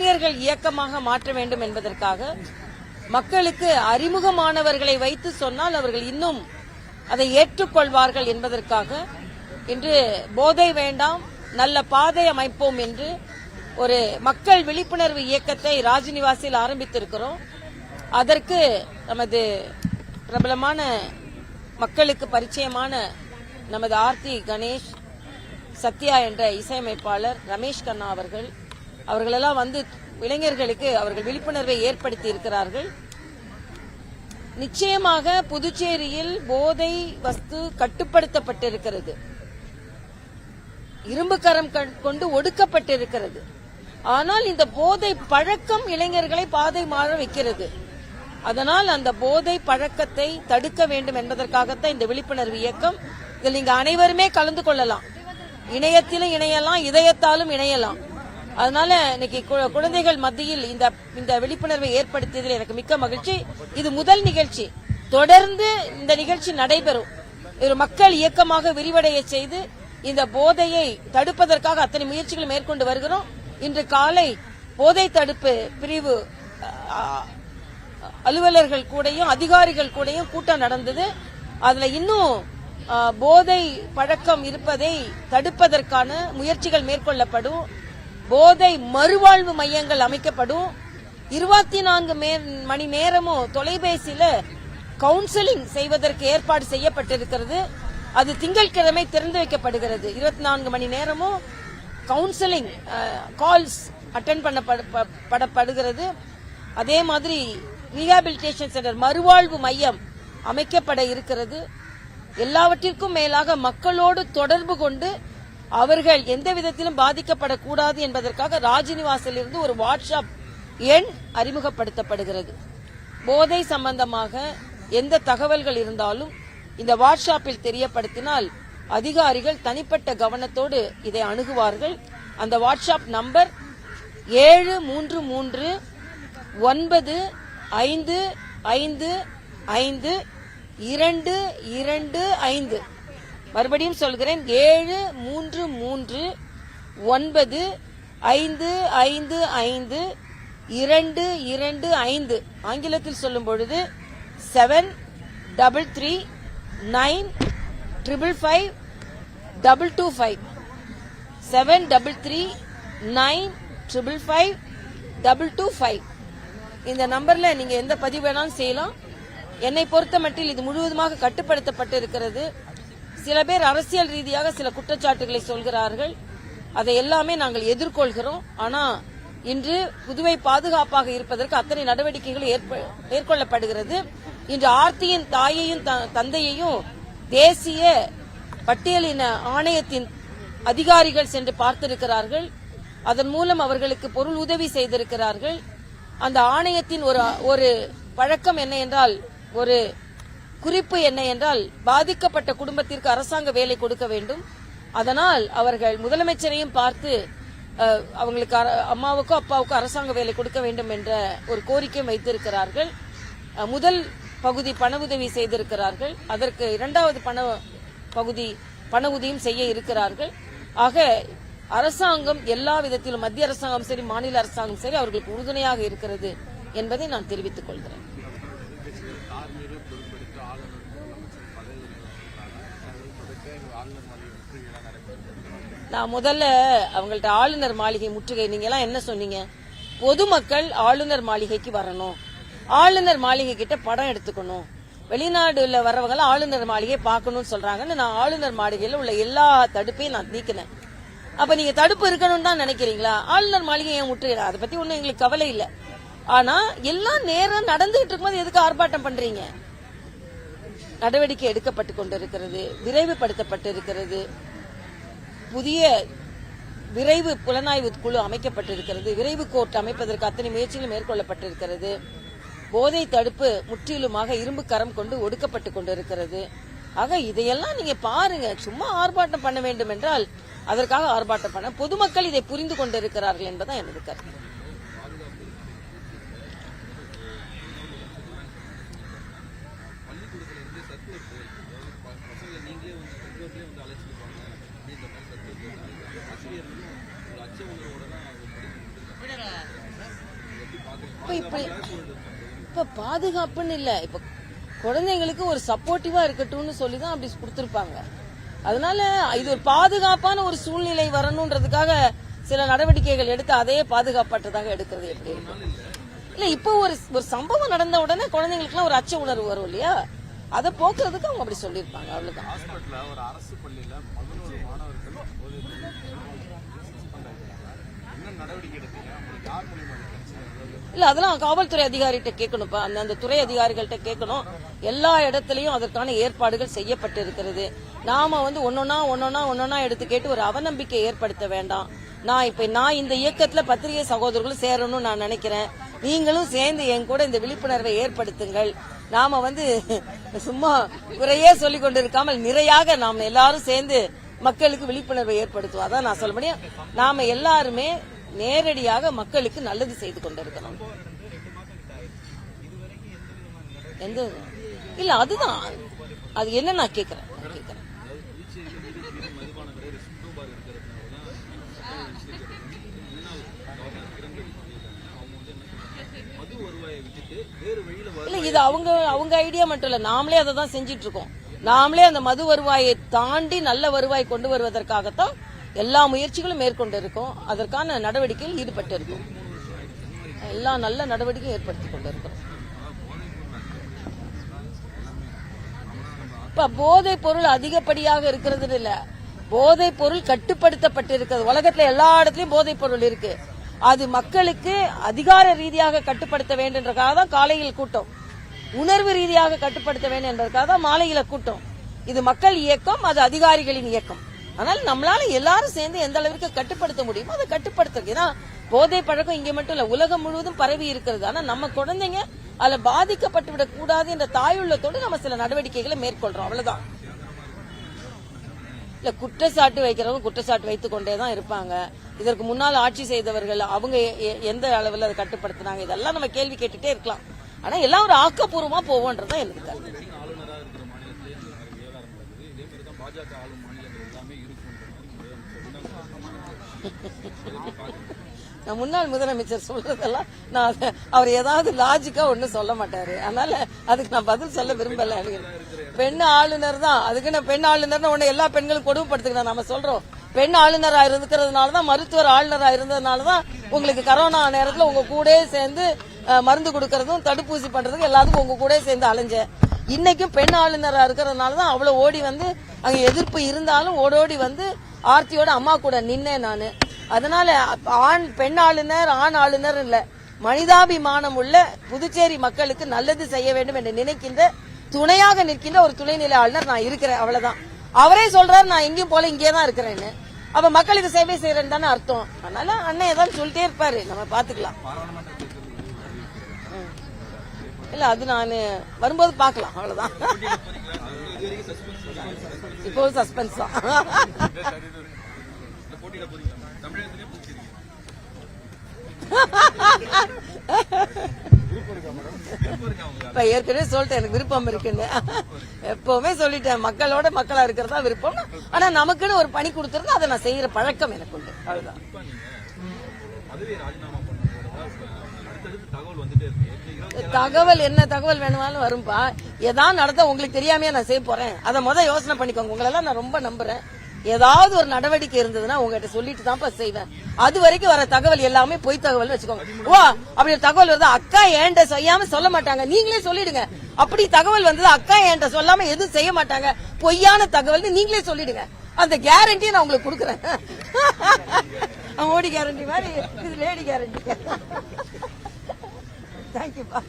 இளைஞர்கள் இயக்கமாக மாற்ற வேண்டும் என்பதற்காக மக்களுக்கு அறிமுகமானவர்களை வைத்து சொன்னால் அவர்கள் இன்னும் அதை ஏற்றுக்கொள்வார்கள் என்பதற்காக இன்று போதை வேண்டாம் நல்ல பாதை அமைப்போம் என்று ஒரு மக்கள் விழிப்புணர்வு இயக்கத்தை ராஜ்நிவாசில் ஆரம்பித்திருக்கிறோம். அதற்கு நமது பிரபலமான மக்களுக்கு பரிச்சயமான நமது ஆர்த்தி கணேஷ், சத்யா என்ற இசையமைப்பாளர், ரமேஷ் கண்ணா அவர்களெல்லாம் வந்து இளைஞர்களுக்கு அவர்கள் விழிப்புணர்வை ஏற்படுத்தி இருக்கிறார்கள். நிச்சயமாக புதுச்சேரியில் போதை வஸ்து கட்டுப்படுத்தப்பட்டிருக்கிறது, இரும்பு கரம் கொண்டு ஒடுக்கப்பட்டிருக்கிறது. ஆனால் இந்த போதை பழக்கம் இளைஞர்களை பாதை மாற வைக்கிறது. அதனால் அந்த போதை பழக்கத்தை தடுக்க வேண்டும் என்பதற்காகத்தான் இந்த விழிப்புணர்வு இயக்கம். இதில் நீங்க அனைவருமே கலந்து கொள்ளலாம், இணையத்திலும் இணையலாம், இதயத்தாலும் இணையலாம். அதனால இன்னைக்கு குழந்தைகள் மத்தியில் இந்த விழிப்புணர்வை ஏற்படுத்தியதில் எனக்கு மிக்க மகிழ்ச்சி. இது முதல் நிகழ்ச்சி, தொடர்ந்து இந்த நிகழ்ச்சி நடைபெறும். ஒரு மக்கள் இயக்கமாக விரிவடைய செய்து இந்த போதையை தடுப்பதற்காக அத்தனை முயற்சிகள் மேற்கொண்டு வருகிறோம். இன்று காலை போதை தடுப்பு பிரிவு அலுவலர்கள் கூடயும் அதிகாரிகள் கூடயும் கூட்டம் நடந்தது. அதுல இன்னும் போதை பழக்கம் இருப்பதை தடுப்பதற்கான முயற்சிகள் மேற்கொள்ளப்படும். போதை மறுவாழ்வு மையங்கள் அமைக்கப்படும். 24 மணி நேரமும் தொலைபேசியில கவுன்சிலிங் செய்வதற்கு ஏற்பாடு செய்யப்பட்டிருக்கிறது. அது திங்கட்கிழமை திறந்து வைக்கப்படுகிறது. 24 மணி நேரமும் கவுன்சிலிங் கால்ஸ் அட்டெண்ட் பண்ணப்படுகிறது. அதே மாதிரி ரீஹாபிலிட்டேஷன் சென்டர், மறுவாழ்வு மையம் அமைக்கப்பட இருக்கிறது. எல்லாவற்றிற்கும் மேலாக மக்களோடு தொடர்பு கொண்டு அவர்கள் எந்த விதத்திலும் பாதிக்கப்படக்கூடாது என்பதற்காக ராஜ்நிவாசில் இருந்து ஒரு வாட்ஸ்அப் எண் அறிமுகப்படுத்தப்படுகிறது. போதை சம்பந்தமாக எந்த தகவல்கள் இருந்தாலும் இந்த வாட்ஸ்அப்பில் தெரியப்படுத்தினால் அதிகாரிகள் தனிப்பட்ட கவனத்தோடு இதை அணுகுவார்கள். அந்த வாட்ஸ்அப் நம்பர் 7339552225. மறுபடியும் சொல்கிறேன், 7339552225. ஆங்கிலத்தில் சொல்லும் பொழுது 7339555225. 7339555225. இந்த நம்பர்ல நீங்க எந்த பதிவு வேணாலும் செய்யலாம். என்னை பொறுத்த மட்டில் இது முழுவதுமாக கட்டுப்படுத்தப்பட்டு இருக்கிறது. சில பேர் அரசியல் ரீதியாக சில குற்றச்சாட்டுகளை சொல்கிறார்கள், அதை எல்லாமே நாங்கள் எதிர்கொள்கிறோம். ஆனா இன்று புதுவை பாதுகாப்பாக இருப்பதற்கு அத்தனை நடவடிக்கைகள் மேற்கொள்ளப்படுகிறது. இன்று ஆர்த்தியின் தாயையும் தந்தையையும் தேசிய பட்டியலின ஆணையத்தின் அதிகாரிகள் சென்று பார்த்திருக்கிறார்கள். அதன் மூலம் அவர்களுக்கு பொருள் உதவி செய்திருக்கிறார்கள். அந்த ஆணையத்தின் ஒரு பழக்கம் என்ன என்றால், ஒரு குறிப்பு என்ன என்றால், பாதிக்கப்பட்ட குடும்பத்திற்கு அரசாங்க வேலை கொடுக்க வேண்டும். அதனால் அவர்கள் முதலமைச்சரையும் பார்த்து அவங்களுக்கு அம்மாவுக்கோ அப்பாவுக்கோ அரசாங்க வேலை கொடுக்க வேண்டும் என்ற ஒரு கோரிக்கையும் வைத்திருக்கிறார்கள். முதல் பகுதி பண உதவி செய்திருக்கிறார்கள். அதற்கு இரண்டாவது பண உதவியும் செய்ய இருக்கிறார்கள். ஆக அரசாங்கம் எல்லா விதத்திலும், மத்திய அரசாங்கம் சரி, மாநில அரசாங்கம் சரி, அவர்களுக்கு உறுதுணையாக இருக்கிறது என்பதை நான் தெரிவித்துக் கொள்கிறேன். நான் முதல்ல அவங்கள்ட்ட ஆளுநர் மாளிகை முற்றுகை, நீங்க எல்லாம் என்ன சொன்னீங்க? பொதுமக்கள் ஆளுநர் மாளிகைக்கு வரணும், ஆளுநர் மாளிகை கிட்ட படம் எடுத்துக்கணும், வெளிநாடுல வர்றவங்க ஆளுநர் மாளிகை பார்க்கணும்னு சொல்றாங்கன்னு நான் ஆளுநர் மாளிகையில உள்ள எல்லா தடுப்பையும் நான் நீக்கினேன். அப்ப நீங்க தடுப்பு இருக்கணும்னு தான் நினைக்கிறீங்களா? ஆளுநர் மாளிகை ஏன் முற்றுகை? அதை பத்தி ஒன்னும் எங்களுக்கு கவலை இல்ல. ஆனா எல்லாம் நேரம் நடந்துகிட்டு இருக்கும்போது எதுக்கு ஆர்ப்பாட்டம் பண்றீங்க? நடவடிக்கை எடுக்கப்பட்டு கொண்டிருக்கிறது, விரைவுபடுத்தப்பட்டிருக்கிறது. புதிய விரைவு புலனாய்வு குழு அமைக்கப்பட்டிருக்கிறது. விரைவு கோர்ட் அமைப்பதற்கு அத்தனை முயற்சிகளும் மேற்கொள்ளப்பட்டிருக்கிறது. போதை தடுப்பு முற்றிலுமாக இரும்பு கரம் கொண்டு ஒடுக்கப்பட்டு கொண்டிருக்கிறது. ஆக இதையெல்லாம் நீங்க பாருங்க. சும்மா ஆர்ப்பாட்டம் பண்ண வேண்டும் என்றால் அதற்காக ஆர்ப்பாட்டம் பண்ண, பொதுமக்கள் இதை புரிந்து கொண்டிருக்கிறார்கள் என்பதுதான் எனது கருத்து. இப்ப பாதுகாப்புன்னு இல்ல, இப்ப குழந்தைங்களுக்கு ஒரு சப்போர்ட்டிவா இருக்கட்டும்னு சொல்லிதான் அப்படி கொடுத்திருப்பாங்க. அதனால இது ஒரு பாதுகாப்பான ஒரு சூழ்நிலை வரணும்ன்றதுக்காக சில நடவடிக்கைகள் எடுத்து அதே பாதுகாப்பற்றதாக எடுக்கிறது எப்படி இருக்கும்? இல்ல இப்போ ஒரு சம்பவம் நடந்த உடனே குழந்தைங்களுக்கு எல்லாம் ஒரு அச்ச உணர்வு வரும் இல்லையா, அதை போக்குறதுக்கு அவங்க அப்படி சொல்லியிருப்பாங்க. அவ்வளவுதான். இல்ல அதெல்லாம் காவல்துறை அதிகாரிகிட்ட கேட்கணும்ப்பா, அந்த துறை அதிகாரிகள்ட்ட கேட்கணும். எல்லா இடத்துலயும் அதற்கான ஏற்பாடுகள் செய்யப்பட்டு இருக்கிறது. நாம ஒன்னொன்னா எடுத்து கேட்டு ஒரு அவநம்பிக்கை ஏற்படுத்த வேண்டாம். நான் இந்த இயக்கத்துல பத்திரிகை சகோதரர்களும் சேரணும்னு நான் நினைக்கிறேன். நீங்களும் சேர்ந்து என் கூட இந்த விழிப்புணர்வை ஏற்படுத்துங்கள். நாம சும்மா குறையே சொல்லிக் கொண்டிருக்காமல் நிறையாக நாம் எல்லாரும் சேர்ந்து மக்களுக்கு விழிப்புணர்வை ஏற்படுத்துவோம். அதான் நான் சொல்ல முடியும். நாம எல்லாருமே நேரடியாக மக்களுக்கு நல்லது செய்து கொண்டிருக்கணும். இல்ல அதுதான் அது என்ன நான் கேக்குறேன். இல்ல இது அவங்க ஐடியா மட்டும் இல்ல, நாமளே அதை தான் செஞ்சிட்டு இருக்கோம். நாமளே அந்த மது வருவாயை தாண்டி நல்ல வருவாய் கொண்டு வருவதற்காகத்தான் எல்லா முயற்சிகளும் மேற்கொண்டு இருக்கோம். அதற்கான நடவடிக்கையில் ஈடுபட்டு இருக்கோம். எல்லா நல்ல நடவடிக்கையும் ஏற்படுத்திக் கொண்டிருக்கிறோம். இப்ப போதைப் பொருள் அதிகப்படியாக இருக்கிறது இல்ல, போதைப் பொருள் கட்டுப்படுத்தப்பட்டிருக்கிறது. உலகத்துல எல்லா இடத்துலயும் போதைப் பொருள் இருக்கு. அது மக்களுக்கு அதிகார ரீதியாக கட்டுப்படுத்த வேண்டும்ன்றதுக்காக தான் காலையில் கூட்டம், உணர்வு ரீதியாக கட்டுப்படுத்த வேண்டும் என்பதற்காக தான் மாலையில கூட்டம். இது மக்கள் இயக்கம், அது அதிகாரிகளின் இயக்கம். ஆனால் நம்மளால எல்லாரும் சேர்ந்து எந்த அளவிற்கு கட்டுப்படுத்த முடியுமோ அதை கட்டுப்படுத்துறது. ஏன்னா போதை பழக்கம் இங்க மட்டும் இல்ல, உலகம் முழுவதும் பரவி இருக்கிறது. ஆனா நம்ம குழந்தைங்க அதுல பாதிக்கப்பட்டு விடக் கூடாது என்ற தாயுள்ளத்தோடு நம்ம சில நடவடிக்கைகளை மேற்கொள்றோம். அவ்வளவுதான். இல்ல குற்றச்சாட்டு வைக்கிறவங்க குற்றச்சாட்டு வைத்துக் கொண்டேதான் இருப்பாங்க. இதற்கு முன்னால் ஆட்சி செய்தவர்கள் அவங்க எந்த அளவில் அதை கட்டுப்படுத்தினாங்க, இதெல்லாம் நம்ம கேள்வி கேட்டுட்டே இருக்கலாம். ஆனா எல்லாம் ஒரு ஆக்கப்பூர்வமா போவோன்றதுதான் எனக்கு கருத்து. நான் முன்னாள் முதலமைச்சர் சொல்றதெல்லாம் அவர் ஏதாவது லாஜிக்கா ஒன்னும் சொல்ல மாட்டாரு. அதனால அதுக்கு நான் பதில் சொல்ல விரும்பல. பெண் ஆளுநர் தான், அதுக்கு நான் பெண் ஆளுநர் ஒண்ணு எல்லா பெண்களும் கொடுமைப்படுத்துக்கிறேன் நம்ம சொல்றோம். பெண் ஆளுநரா இருக்கிறதுனாலதான், மருத்துவர் ஆளுநரா இருந்ததுனாலதான் உங்களுக்கு கரோனா நேரத்துல உங்க கூட சேர்ந்து மருந்து கொடுக்கறதும் தடுப்பூசி பண்றதுக்கும் எல்லாத்துக்கும் உங்க கூட சேர்ந்து அலைஞ்சேன். இன்னைக்கும் பெண் ஆளுநரா இருக்கிறதுனாலதான் அவ்வளவு ஓடி அங்க எதிர்ப்பு இருந்தாலும் ஓடோடி ஆர்த்தியோட அம்மா கூட நின்னேன் நானு. அதனால பெண் ஆளுநர் ஆண் ஆளுநர் இல்ல, மனிதாபிமானம் உள்ள புதுச்சேரி மக்களுக்கு நல்லது செய்ய வேண்டும் என்று நினைக்கின்ற துணையாக நிற்கின்ற ஒரு துணைநிலை ஆளுநர் நான் இருக்கிறேன். அவ்வளவுதான். அவரே சொல்றாரு நான் எங்கேயும் போல இங்கேதான் இருக்கிறேன்னு. அப்ப மக்களுக்கு சேவை செய்யறேன்னு தானே அர்த்தம். அதனால அண்ணன் ஏதாவது சொல்லிட்டே இருப்பாரு, நம்ம பாத்துக்கலாம். இல்ல அது நான் வரும்போது பாக்கலாம். அவ்வளவுதான். இப்போ சஸ்பென்ஸ் தான். இப்ப ஏற்கனவே சொல்லிட்டேன் எனக்கு விருப்பம் இருக்குன்னு. எப்பவுமே சொல்லிட்டேன், மக்களோட மக்களா இருக்கிறதா விருப்பம். ஆனா நமக்குன்னு ஒரு பணி கொடுத்துருந்தா அதை நான் செய்யற பழக்கம் எனக்கு உண்டு. அவ்வளவுதான். தகவல் என்ன தகவல் வேணுமாலும் வரும்பா. ஏதாவது நடத்த உங்களுக்கு தெரியாமையா நான் செய்ய போறேன், அதை யோசனை பண்ணிக்கோங்க. உங்களெல்லாம் நான் ரொம்ப நம்புறேன். ஏதாவது ஒரு நடவடிக்கை இருந்ததுன்னா உங்ககிட்ட சொல்லிட்டு தான் செய்வேன். அது வரைக்கும் வர தகவல் எல்லாமே பொய் தகவல் வச்சுக்கோங்க. ஓ அப்படி ஒரு தகவல் வருதா, அக்கா ஏன்ட்ட செய்யாம சொல்ல மாட்டாங்க, நீங்களே சொல்லிடுங்க. அப்படி தகவல் வந்தது அக்கா ஏன்ட்ட சொல்லாம எதுவும் செய்ய மாட்டாங்க, பொய்யான தகவல் நீங்களே சொல்லிடுங்க. அந்த கேரண்டியை நான் உங்களுக்கு கொடுக்குறேன். மோடி கேரண்டி மாதிரி இது லேடி கேரண்டி. தேங்க்யூப்பா.